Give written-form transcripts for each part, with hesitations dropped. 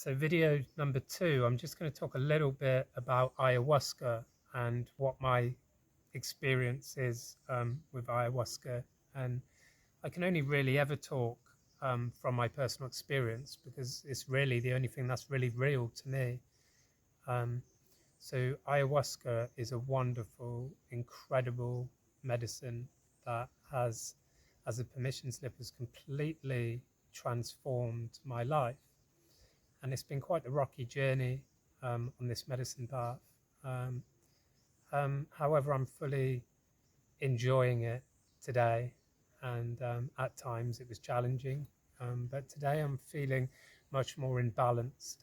So video number 2, I'm just going to talk a little bit about ayahuasca and what my experience is with ayahuasca. And I can only really ever talk from my personal experience because it's really the only thing that's really real to me. Um, so ayahuasca is a wonderful, incredible medicine that has, as a permission slip, has completely transformed my life. And it's been quite a rocky journey on this medicine path. Um, However, I'm fully enjoying it today, and at times it was challenging. But today I'm feeling much more in balance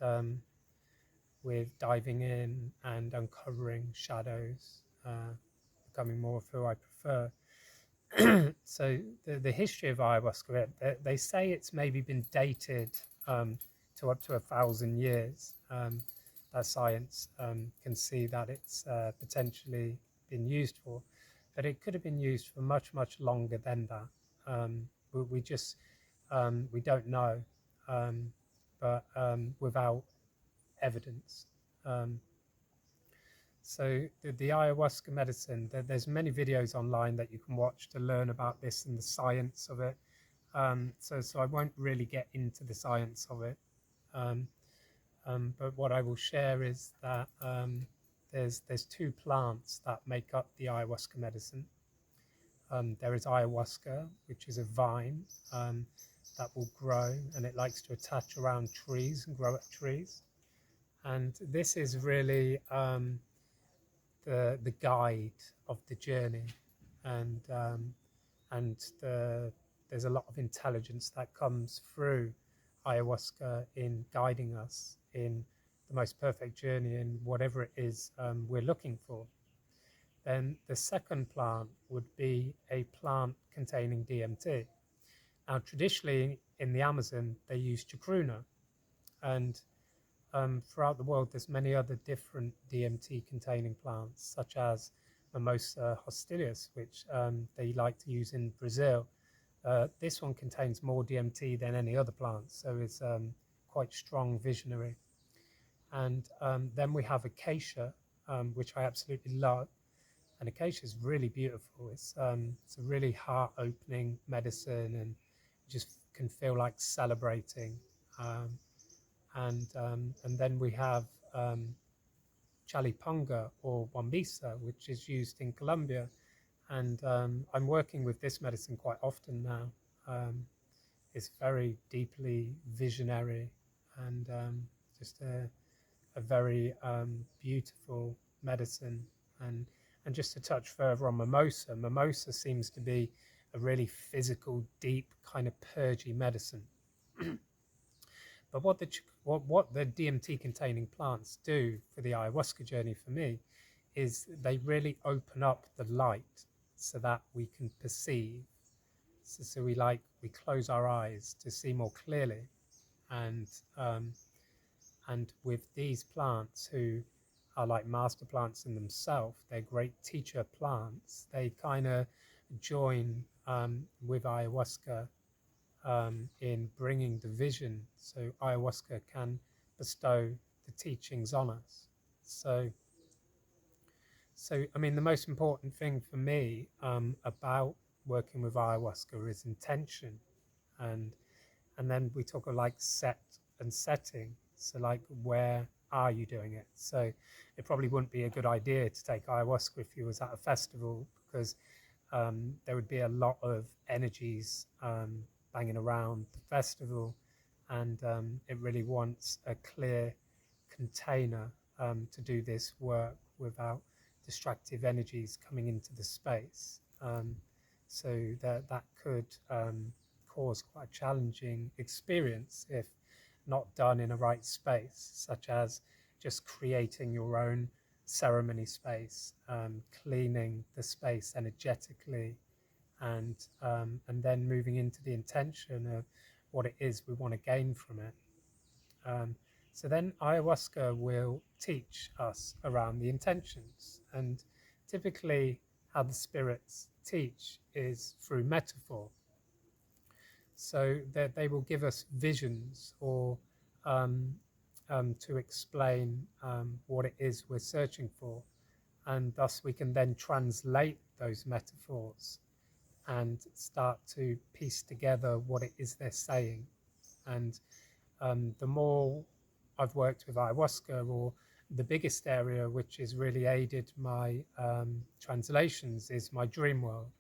with diving in and uncovering shadows, becoming more of who I prefer. So the history of ayahuasca, they say it's maybe been dated to up to 1,000 years. That science can see that it's potentially been used for, but it could have been used for much, much longer than that. We just we don't know, but without evidence. Um, so the ayahuasca medicine, there's many videos online that you can watch to learn about this and the science of it. So I won't really get into the science of it. Um, but what I will share is that there's two plants that make up the ayahuasca medicine. There is ayahuasca, which is a vine that will grow, and it likes to attach around trees and grow at trees. And this is really the guide of the journey, and there's a lot of intelligence that comes through ayahuasca in guiding us in the most perfect journey in whatever it is we're looking for. Then the second plant would be a plant containing DMT. Now, traditionally in the Amazon, they use chacruna, and throughout the world, there's many other different DMT-containing plants, such as Mimosa hostilis, which they like to use in Brazil. This one contains more DMT than any other plant, so it's quite strong visionary. And then we have acacia, which I absolutely love. And acacia is really beautiful. It's a really heart-opening medicine, and you just can feel like celebrating. Um, and then we have chalipunga or wambisa, which is used in Colombia, and I'm working with this medicine quite often now. It's very deeply visionary, and just a very beautiful medicine. And just to touch further on mimosa, mimosa seems to be a really physical, deep kind of purgy medicine. But what the DMT containing plants do for the ayahuasca journey for me is they really open up the light so that we can perceive. So we close our eyes to see more clearly, and with these plants, who are like master plants in themselves, they're great teacher plants. They kind of join with ayahuasca in bringing the vision, so ayahuasca can bestow the teachings on us. So I mean, the most important thing for me about working with ayahuasca is intention, and then we talk of like set and setting. So like, where are you doing it? So it probably wouldn't be a good idea to take ayahuasca if you was at a festival, because there would be a lot of energies banging around the festival, and it really wants a clear container to do this work without destructive energies coming into the space. So that could cause quite a challenging experience if not done in a right space, such as just creating your own ceremony space, cleaning the space energetically, and then moving into the intention of what it is we want to gain from it. So then ayahuasca will teach us around the intentions, and typically how the spirits teach is through metaphor. So that they will give us visions, or to explain what it is we're searching for, and thus we can then translate those metaphors and start to piece together what it is they're saying. And the more I've worked with ayahuasca, or the biggest area which has really aided my translations, is my dream world.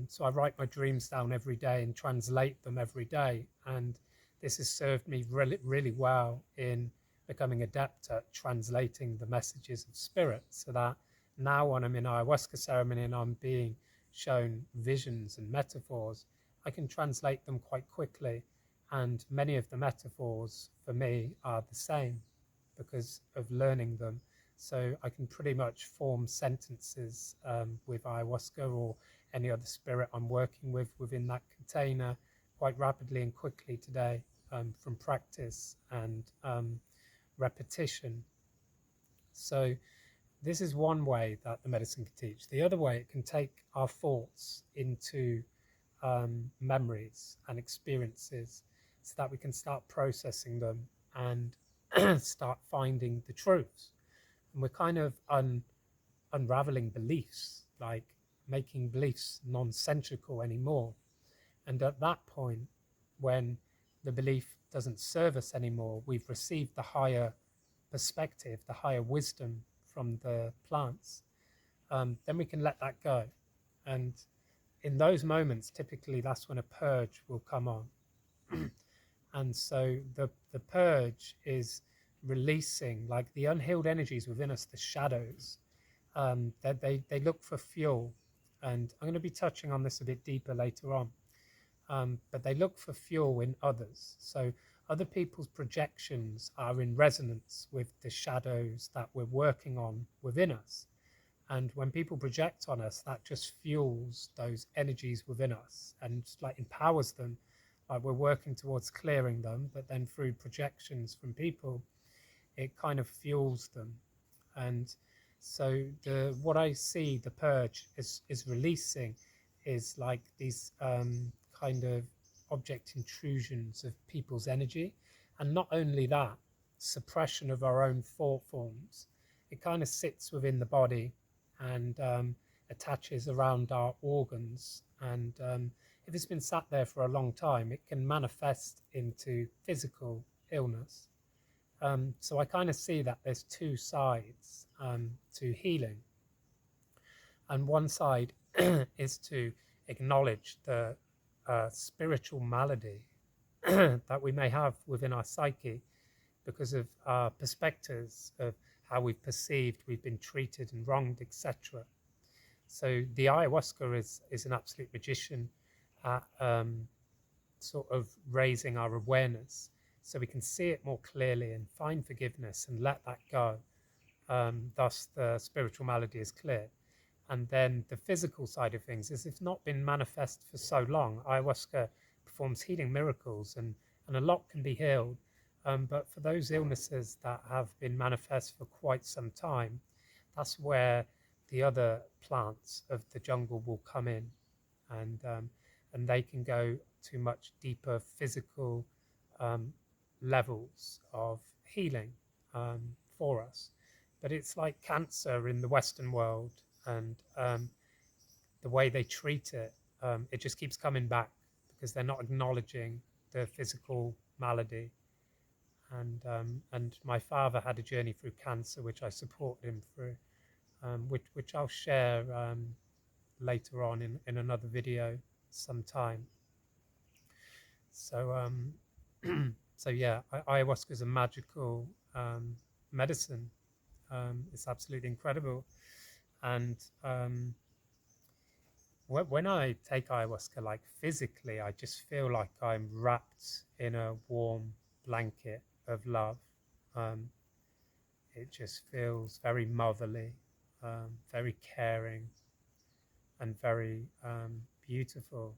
So I write my dreams down every day and translate them every day. And this has served me really, really well in becoming adept at translating the messages of spirit, so that now when I'm in ayahuasca ceremony and I'm being shown visions and metaphors, I can translate them quite quickly. And many of the metaphors for me are the same because of learning them. So I can pretty much form sentences with ayahuasca or any other spirit I'm working with within that container quite rapidly and quickly today, from practice and repetition. So this is one way that the medicine can teach. The other way, it can take our thoughts into memories and experiences, so that we can start processing them and start finding the truths. And we're kind of unraveling beliefs, like making beliefs nonsensical anymore. And at that point, when the belief doesn't serve us anymore, we've received the higher perspective, the higher wisdom from the plants, then we can let that go. And in those moments, typically that's when a purge will come on. And so the purge is releasing, like, the unhealed energies within us, the shadows, that they look for fuel. And I'm going to be touching on this a bit deeper later on. But they look for fuel in others. So other people's projections are in resonance with the shadows that we're working on within us. And when people project on us, that just fuels those energies within us and like empowers them. Like, we're working towards clearing them, but then through projections from people, it kind of fuels them. And so what I see the purge is releasing is like these kind of object intrusions of people's energy. And not only that, suppression of our own thought forms. It kind of sits within the body and attaches around our organs. And if it's been sat there for a long time, it can manifest into physical illness. So I kind of see that there's two sides to healing. And one side is to acknowledge the spiritual malady that we may have within our psyche because of our perspectives of how we've perceived we've been treated and wronged, etc. So the ayahuasca is an absolute magician at sort of raising our awareness, so we can see it more clearly and find forgiveness and let that go. Thus, the spiritual malady is cleared. And then the physical side of things is, it's not been manifest for so long. Ayahuasca performs healing miracles, and a lot can be healed. But for those illnesses that have been manifest for quite some time, that's where the other plants of the jungle will come in, and they can go to much deeper physical levels of healing for us. But it's like cancer in the Western world, and the way they treat it, it just keeps coming back because they're not acknowledging the physical malady. And my father had a journey through cancer, which I supported him through, which I'll share later on in another video sometime. So so yeah, ayahuasca is a magical medicine. It's absolutely incredible. And when I take ayahuasca, like physically, I just feel like I'm wrapped in a warm blanket of love. It just feels very motherly, very caring, and very beautiful.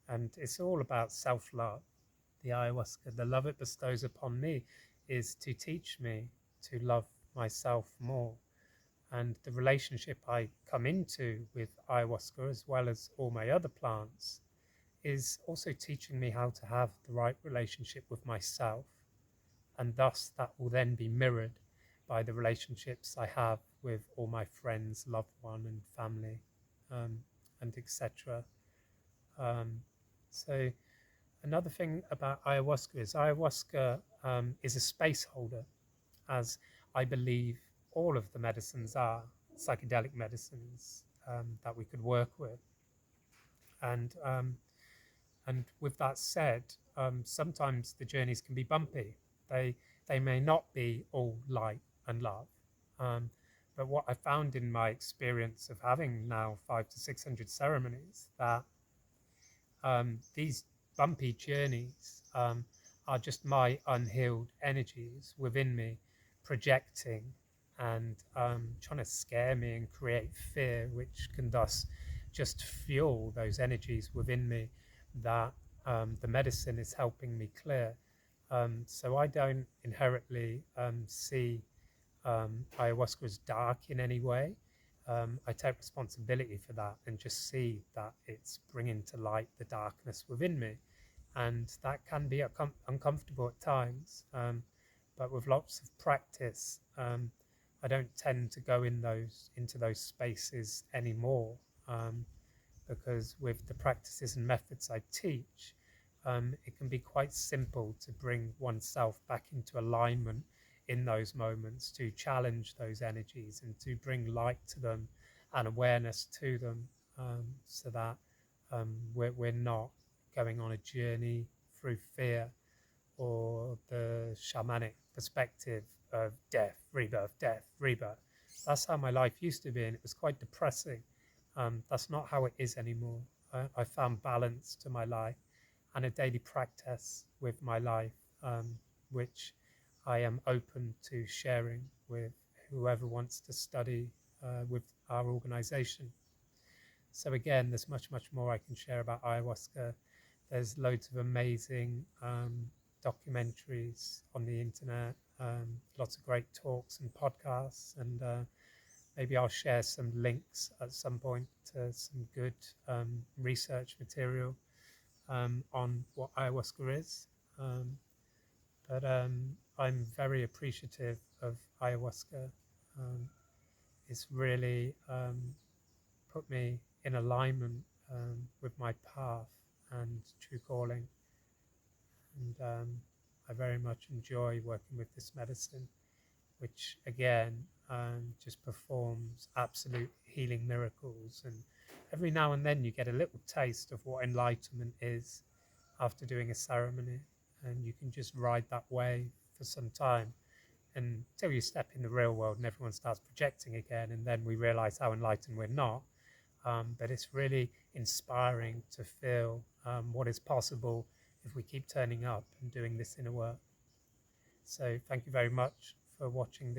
And it's all about self-love. The ayahuasca, the love it bestows upon me, is to teach me to love myself more. And the relationship I come into with ayahuasca, as well as all my other plants, is also teaching me how to have the right relationship with myself, and thus that will then be mirrored by the relationships I have with all my friends, loved one, and family, um, and etc. Um, so another thing about ayahuasca is a space holder, as I believe all of the medicines are psychedelic medicines that we could work with. And with that said, sometimes the journeys can be bumpy. They they may not be all light and love. Um, but what I found in my experience of having now 500 to 600 ceremonies, that these bumpy journeys are just my unhealed energies within me projecting and trying to scare me and create fear, which can thus just fuel those energies within me that the medicine is helping me clear. So I don't inherently see ayahuasca as dark in any way. I take responsibility for that and just see that it's bringing to light the darkness within me, and that can be uncomfortable at times. But with lots of practice, I don't tend to go into those spaces anymore, because with the practices and methods I teach, it can be quite simple to bring oneself back into alignment in those moments, to challenge those energies and to bring light to them and awareness to them, so that we're not going on a journey through fear or the shamanic perspective of death, rebirth, death, rebirth. That's how my life used to be, and it was quite depressing. That's not how it is anymore. I found balance to my life and a daily practice with my life, which I am open to sharing with whoever wants to study with our organization. So again, there's much, much more I can share about ayahuasca. There's loads of amazing documentaries on the internet, lots of great talks and podcasts, and maybe I'll share some links at some point to some good research material on what ayahuasca is. But I'm very appreciative of ayahuasca. It's really put me in alignment with my path and true calling. And I very much enjoy working with this medicine, which again just performs absolute healing miracles. And every now and then you get a little taste of what enlightenment is after doing a ceremony, and you can just ride that wave for some time until you step in the real world and everyone starts projecting again, and then we realize how enlightened we're not. But it's really inspiring to feel what is possible if we keep turning up and doing this inner work. So thank you very much for watching this.